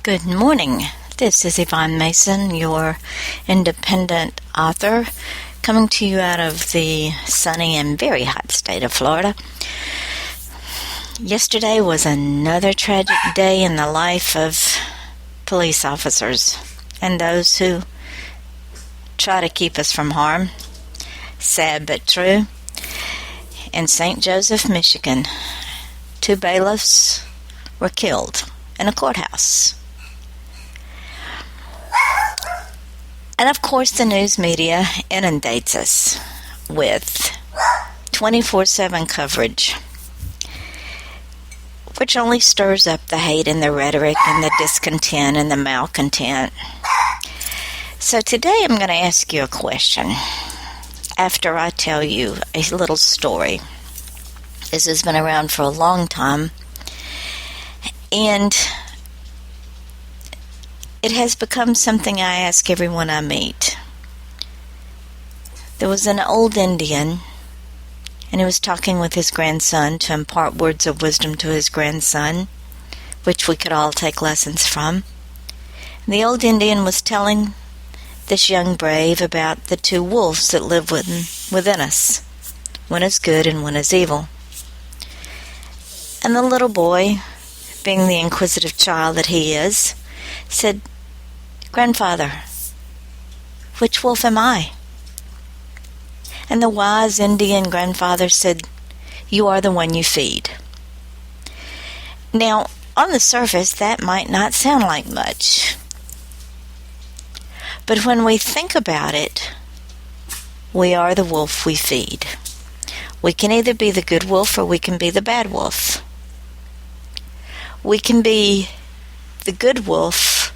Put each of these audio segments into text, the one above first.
Good morning. This is Yvonne Mason, your independent author, coming to you out of the sunny and very hot state of Florida. Yesterday was another tragic day in the life of police officers and those who try to keep us from harm. Sad but true. In St. Joseph, Michigan, 2 bailiffs were killed in a courthouse. And of course, the news media inundates us with 24/7 coverage, which only stirs up the hate and the rhetoric and the discontent and the malcontent. So today I'm going to ask you a question after I tell you a little story. This has been around for a long time, and it has become something I ask everyone I meet. There was an old Indian, and he was talking with his grandson to impart words of wisdom to his grandson, which we could all take lessons from. The old Indian was telling this young brave about the 2 wolves that live within us. One is good and one is evil. And the little boy, being the inquisitive child that he is, said, "Grandfather, which wolf am I?" And the wise Indian grandfather said, "You are the one you feed." Now, on the surface, that might not sound like much. But when we think about it, we are the wolf we feed. We can either be the good wolf or we can be the bad wolf. We can be the good wolf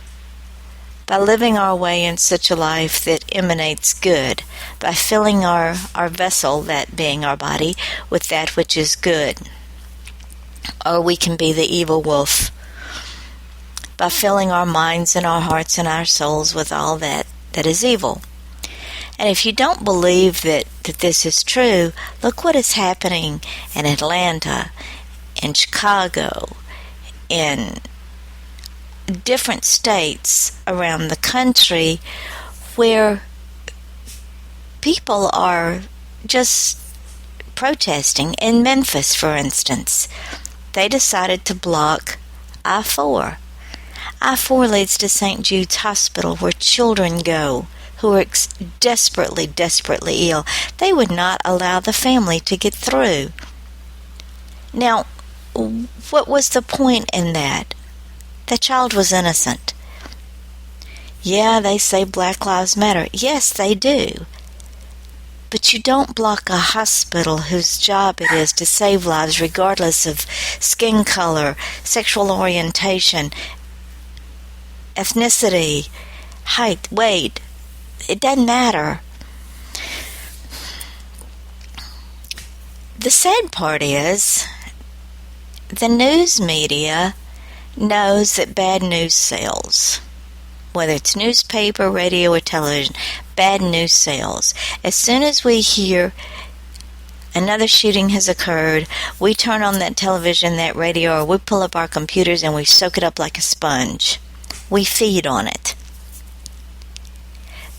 by living our way in such a life that emanates good, by filling our vessel, that being our body, with that which is good. Or we can be the evil wolf by filling our minds and our hearts and our souls with all that is evil. And if you don't believe that this is true, look what is happening in Atlanta, in Chicago, in different states around the country where people are just protesting. In Memphis, for instance, they decided to block I-4. I-4 leads to St. Jude's Hospital, where children go who are desperately, desperately ill. They would not allow the family to get through. Now, what was the point in that? The child was innocent. Yeah, they say Black Lives Matter. Yes, they do. But you don't block a hospital whose job it is to save lives regardless of skin color, sexual orientation, ethnicity, height, weight. It doesn't matter. The sad part is the news media knows that bad news sells. Whether it's newspaper, radio, or television, bad news sells. As soon as we hear another shooting has occurred, we turn on that television, that radio, or we pull up our computers and we soak it up like a sponge. We feed on it.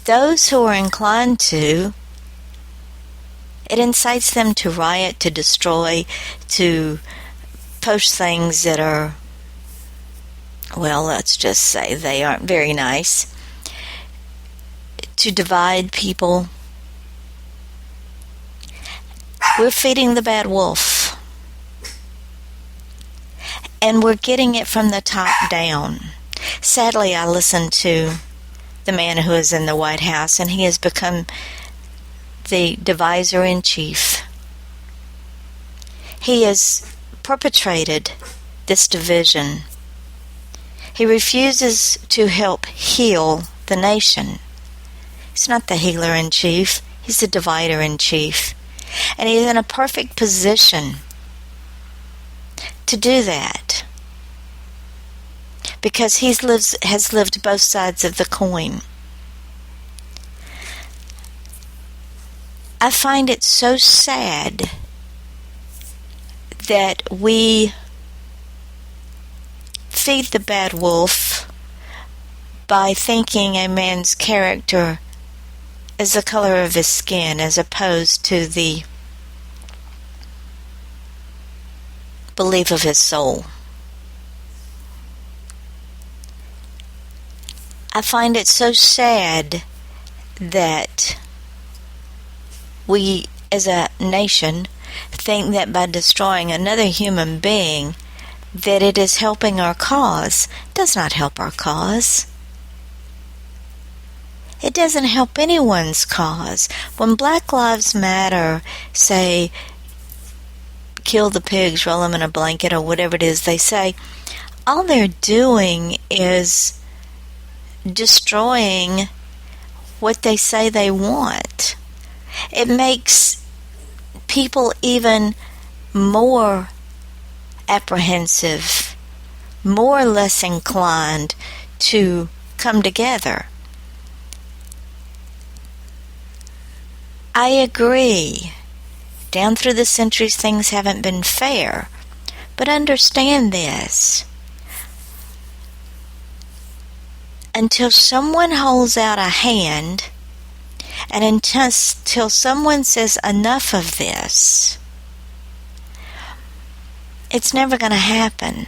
Those who are inclined to, it incites them to riot, to destroy, to post things that are, well, let's just say they aren't very nice, to divide people. We're feeding the bad wolf. And we're getting it from the top down. Sadly, I listened to the man who is in the White House, and he has become the divisor-in-chief. He has perpetrated this division. He refuses to help heal the nation. He's not the healer-in-chief. He's the divider-in-chief. And he's in a perfect position to do that because he has lived both sides of the coin. I find it so sad that we feed the bad wolf by thinking a man's character is the color of his skin as opposed to the belief of his soul. I find it so sad that we as a nation think that by destroying another human being that it is helping our cause. It does not help our cause. It doesn't help anyone's cause. When Black Lives Matter say kill the pigs, roll them in a blanket, or whatever it is they say, all they're doing is destroying what they say they want. It makes people even more apprehensive, more or less inclined to come together. I agree. Down through the centuries, things haven't been fair. But understand this. Until someone holds out a hand, and until someone says enough of this, it's never going to happen.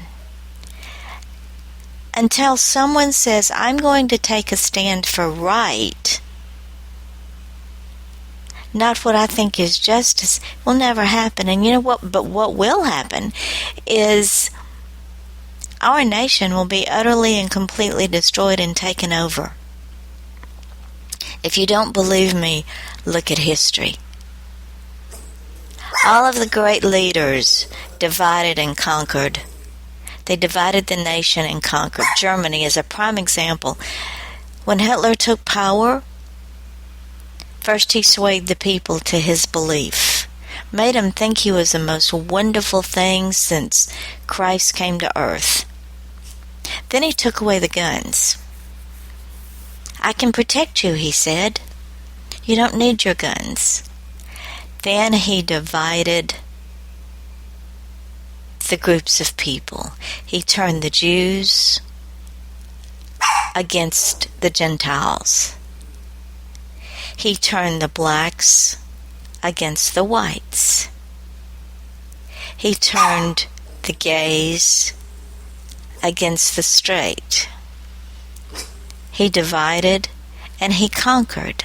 Until someone says, I'm going to take a stand for right, not what I think is justice, will never happen. And you know what? But what will happen is our nation will be utterly and completely destroyed and taken over. If you don't believe me, look at history. All of the great leaders divided and conquered. They divided the nation and conquered. Germany is a prime example. When Hitler took power, first he swayed the people to his belief, made them think he was the most wonderful thing since Christ came to earth. Then he took away the guns. I can protect you, he said. You don't need your guns. Then he divided the groups of people. He turned the Jews against the Gentiles. He turned the blacks against the whites. He turned the gays against the straight. He divided and he conquered.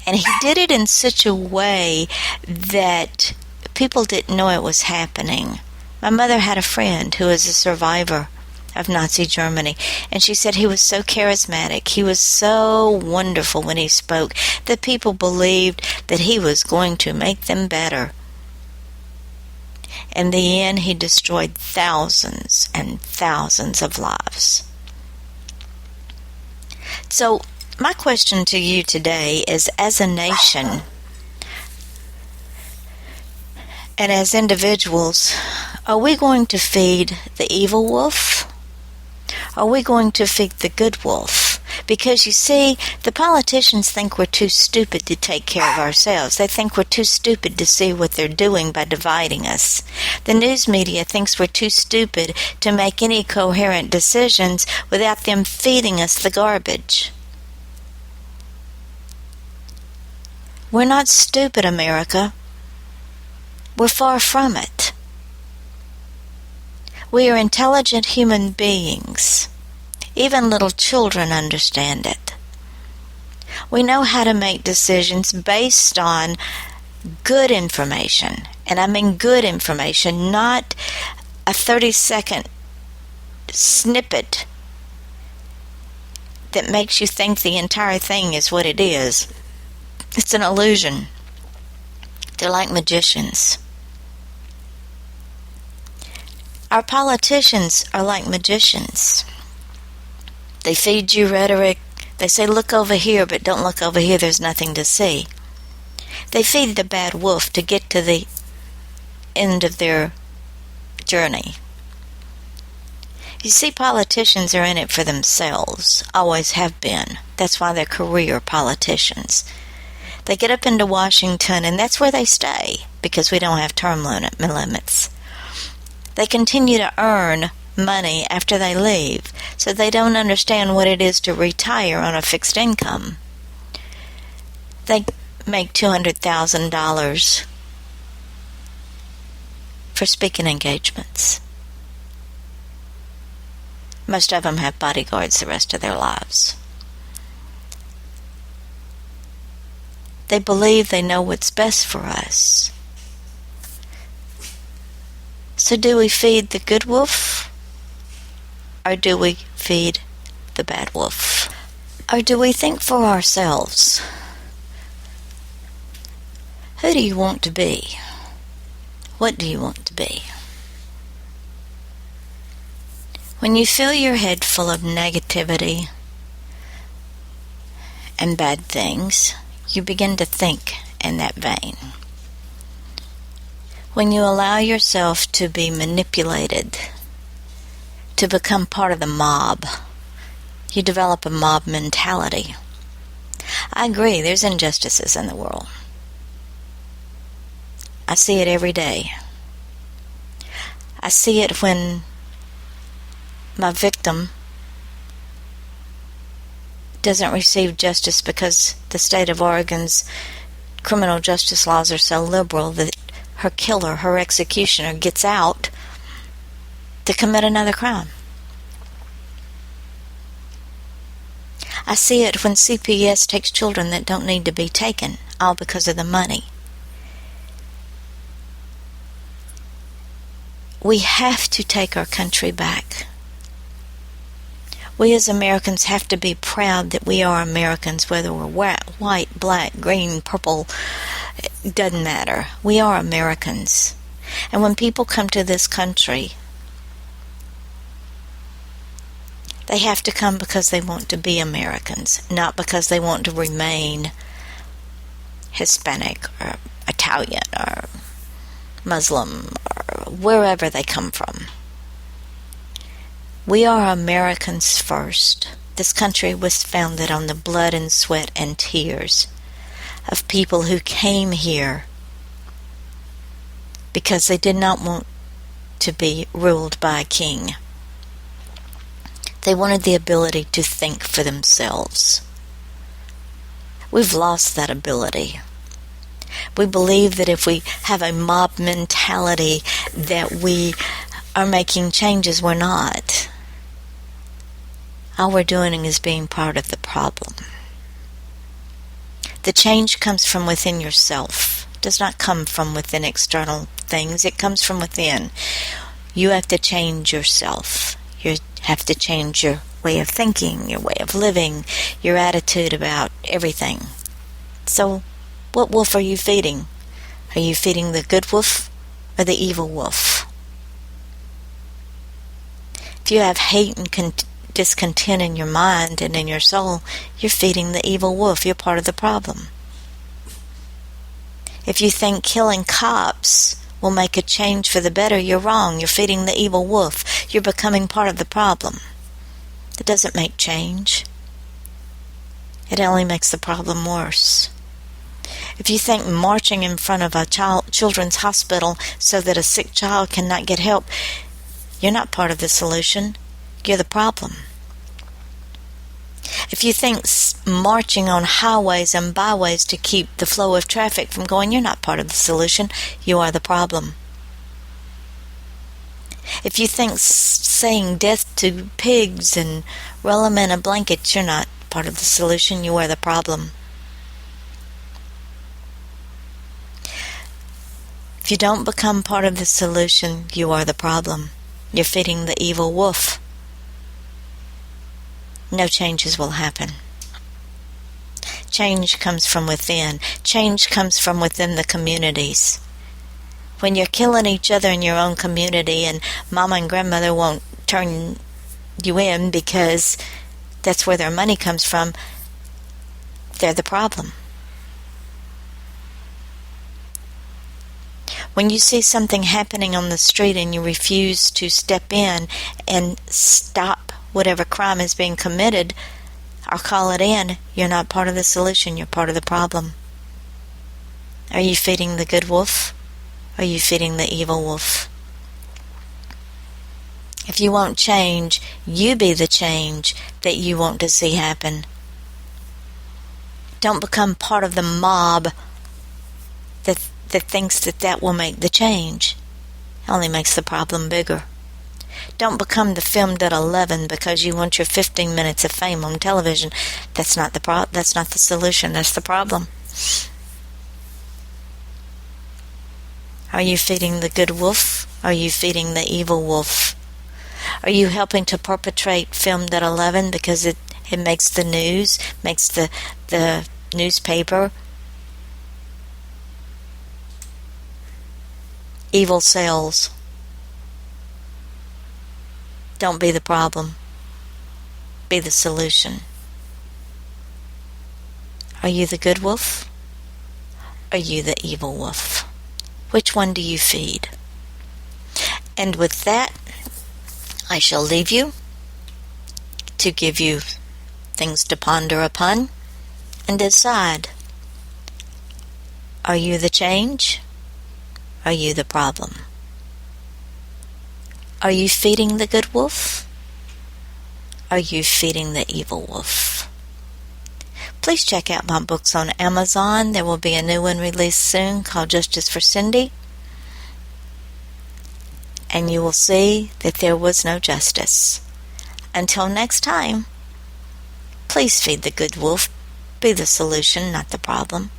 And he did it in such a way that people didn't know it was happening. My mother had a friend who was a survivor of Nazi Germany, and she said he was so charismatic, he was so wonderful when he spoke, that people believed that he was going to make them better. In the end, he destroyed thousands and thousands of lives. So, my question to you today is, as a nation and as individuals, are we going to feed the evil wolf? Are we going to feed the good wolf? Because you see, the politicians think we're too stupid to take care of ourselves. They think we're too stupid to see what they're doing by dividing us. The news media thinks we're too stupid to make any coherent decisions without them feeding us the garbage. We're not stupid, America. We're far from it. We are intelligent human beings. Even little children understand it. We know how to make decisions based on good information. And I mean good information, not a 30-second snippet that makes you think the entire thing is what it is. It's an illusion. They're like magicians. Our politicians are like magicians. They feed you rhetoric. They say, look over here, but don't look over here. There's nothing to see. They feed the bad wolf to get to the end of their journey. You see, politicians are in it for themselves. Always have been. That's why they're career politicians. They get up into Washington, and that's where they stay, because we don't have term limits. They continue to earn money after they leave, so they don't understand what it is to retire on a fixed income. They make $200,000 for speaking engagements. Most of them have bodyguards the rest of their lives. They believe they know what's best for us. So do we feed the good wolf? Or do we feed the bad wolf? Or do we think for ourselves? Who do you want to be? What do you want to be? When you fill your head full of negativity and bad things, you begin to think in that vein. When you allow yourself to be manipulated, to become part of the mob, you develop a mob mentality. I agree, there's injustices in the world. I see it every day. I see it when my victim doesn't receive justice because the state of Oregon's criminal justice laws are so liberal that her killer, her executioner, gets out to commit another crime. I see it when CPS takes children that don't need to be taken, all because of the money. We have to take our country back. We as Americans have to be proud that we are Americans, whether we're white, black, green, purple, it doesn't matter. We are Americans. And when people come to this country, they have to come because they want to be Americans, not because they want to remain Hispanic or Italian or Muslim or wherever they come from. We are Americans first. This country was founded on the blood and sweat and tears of people who came here because they did not want to be ruled by a king. They wanted the ability to think for themselves. We've lost that ability. We believe that if we have a mob mentality that we are making changes. We're not. All we're doing is being part of the problem. The change comes from within yourself. It does not come from within external things. It comes from within. You have to change yourself. You have to change your way of thinking, your way of living, your attitude about everything. So, what wolf are you feeding? Are you feeding the good wolf or the evil wolf? If you have hate and discontent in your mind and in your soul, you're feeding the evil wolf. You're part of the problem. If you think killing cops will make a change for the better, you're wrong. You're feeding the evil wolf. You're becoming part of the problem. It doesn't make change. It only makes the problem worse. If you think marching in front of a children's hospital so that a sick child cannot get help, you're not part of the solution. You're the problem. If you think marching on highways and byways to keep the flow of traffic from going, you're not part of the solution. You are the problem. If you think saying death to pigs and roll them in a blanket, you're not part of the solution. You are the problem. If you don't become part of the solution, you are the problem. You're feeding the evil wolf. No changes will happen. Change comes from within. Change comes from within the communities. When you're killing each other in your own community and mama and grandmother won't turn you in because that's where their money comes from, they're the problem. When you see something happening on the street and you refuse to step in and stop whatever crime is being committed or call it in, you're not part of the solution, you're part of the problem. Are you feeding the good wolf? Or are you feeding the evil wolf? If you want change, you be the change that you want to see happen. Don't become part of the mob that thinks that will make the change. It only makes the problem bigger. Don't become the filmed at 11 because you want your 15 minutes of fame on television. That's not the solution. That's the problem. Are you feeding the good wolf? Are you feeding the evil wolf? Are you helping to perpetrate filmed at 11 because it makes the news, makes the newspaper? Evil sells. Don't be the problem. Be the solution. Are you the good wolf? Are you the evil wolf? Which one do you feed? And with that, I shall leave you to give you things to ponder upon and decide. Are you the change? Are you the problem? Are you feeding the good wolf? Are you feeding the evil wolf? Please check out my books on Amazon. There will be a new one released soon called Justice for Cindy. And you will see that there was no justice. Until next time, please feed the good wolf. Be the solution, not the problem.